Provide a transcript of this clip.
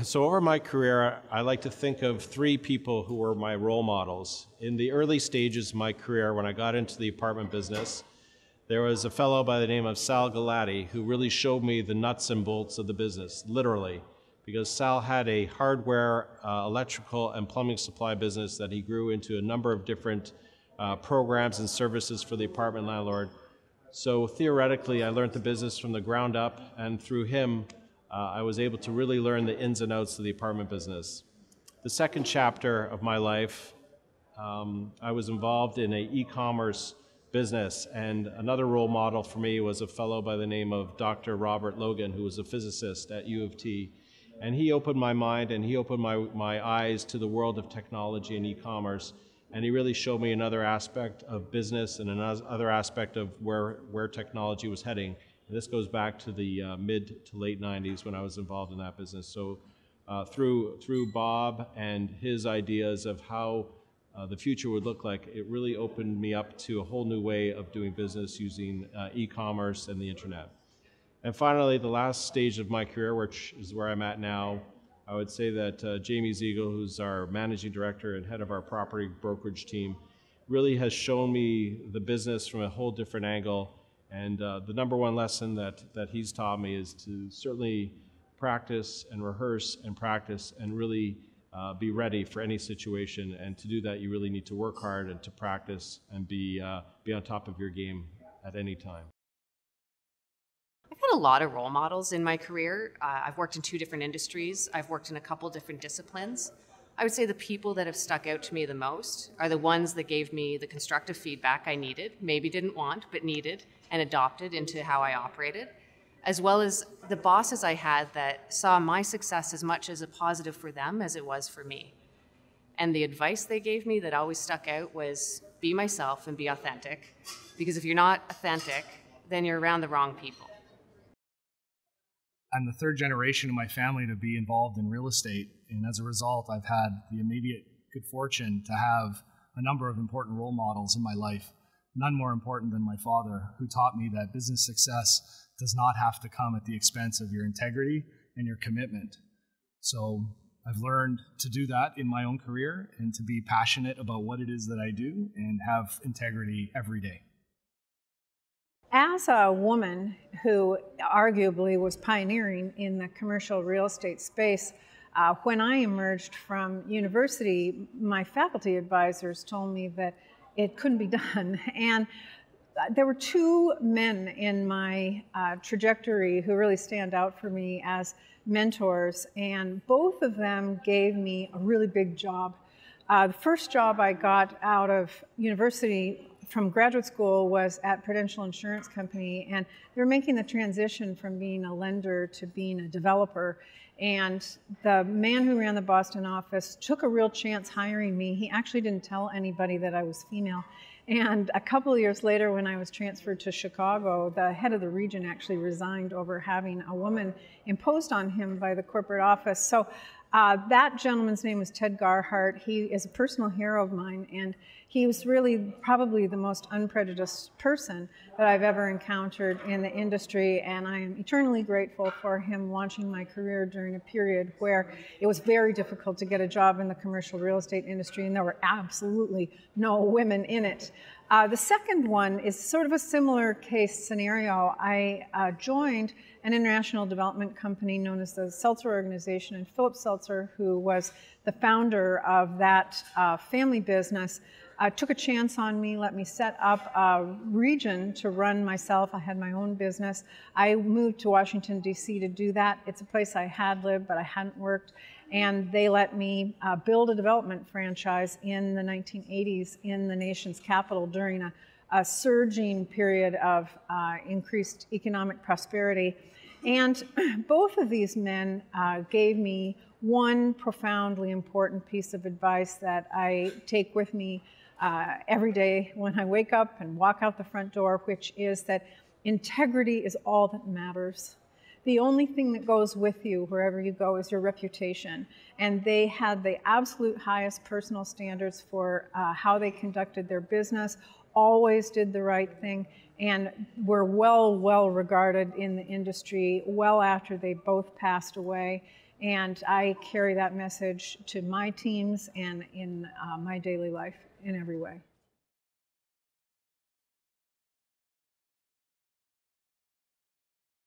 So over my career, I like to think of three people who were my role models. In the early stages of my career, when I got into the apartment business, there was a fellow by the name of Sal Galati who really showed me the nuts and bolts of the business, literally, because Sal had a hardware, electrical, and plumbing supply business that he grew into a number of different programs and services for the apartment landlord. So theoretically, I learned the business from the ground up, and through him, I was able to really learn the ins and outs of the apartment business. The second chapter of my life, I was involved in an e-commerce business, and another role model for me was a fellow by the name of Dr. Robert Logan, who was a physicist at U of T. And he opened my mind and he opened my eyes to the world of technology and e-commerce. And he really showed me another aspect of business and another aspect of where technology was heading. And this goes back to the mid to late 90s when I was involved in that business. So through Bob and his ideas of how the future would look like, it really opened me up to a whole new way of doing business using e-commerce and the internet. And finally, the last stage of my career, which is where I'm at now, I would say that Jamie Ziegel, who's our managing director and head of our property brokerage team, really has shown me the business from a whole different angle. And the number one lesson that he's taught me is to certainly practice and rehearse and practice and really be ready for any situation. And to do that, you really need to work hard and to practice and be on top of your game at any time. I've had a lot of role models in my career. I've worked in 2 different industries. I've worked in a couple different disciplines. I would say the people that have stuck out to me the most are the ones that gave me the constructive feedback I needed, maybe didn't want, but needed, and adopted into how I operated, as well as the bosses I had that saw my success as much as a positive for them as it was for me. And the advice they gave me that always stuck out was be myself and be authentic, because if you're not authentic, then you're around the wrong people. I'm the third generation of my family to be involved in real estate, and as a result, I've had the immediate good fortune to have a number of important role models in my life, none more important than my father, who taught me that business success does not have to come at the expense of your integrity and your commitment. So I've learned to do that in my own career and to be passionate about what it is that I do and have integrity every day. As a woman who arguably was pioneering in the commercial real estate space, when I emerged from university, my faculty advisors told me that it couldn't be done. And there were 2 men in my trajectory who really stand out for me as mentors, and both of them gave me a really big job. The first job I got out of university from graduate school was at Prudential Insurance Company, and they were making the transition from being a lender to being a developer. And the man who ran the Boston office took a real chance hiring me. He actually didn't tell anybody that I was female. And a couple of years later, when I was transferred to Chicago, the head of the region actually resigned over having a woman imposed on him by the corporate office. So that gentleman's name was Ted Garhart. He is a personal hero of mine, and he was really probably the most unprejudiced person that I've ever encountered in the industry, and I am eternally grateful for him launching my career during a period where it was very difficult to get a job in the commercial real estate industry, and there were absolutely no women in it. The second one is sort of a similar case scenario. I joined an international development company known as the Seltzer Organization, and Philip Seltzer, who was the founder of that family business, took a chance on me, let me set up a region to run myself. I had my own business. I moved to Washington, D.C. to do that. It's a place I had lived, but I hadn't worked. And they let me build a development franchise in the 1980s in the nation's capital during a surging period of increased economic prosperity. And both of these men gave me one profoundly important piece of advice that I take with me every day when I wake up and walk out the front door, which is that integrity is all that matters. The only thing that goes with you wherever you go is your reputation. And they had the absolute highest personal standards for how they conducted their business, always did the right thing, and were well regarded in the industry well after they both passed away. And I carry that message to my teams and in my daily life in every way.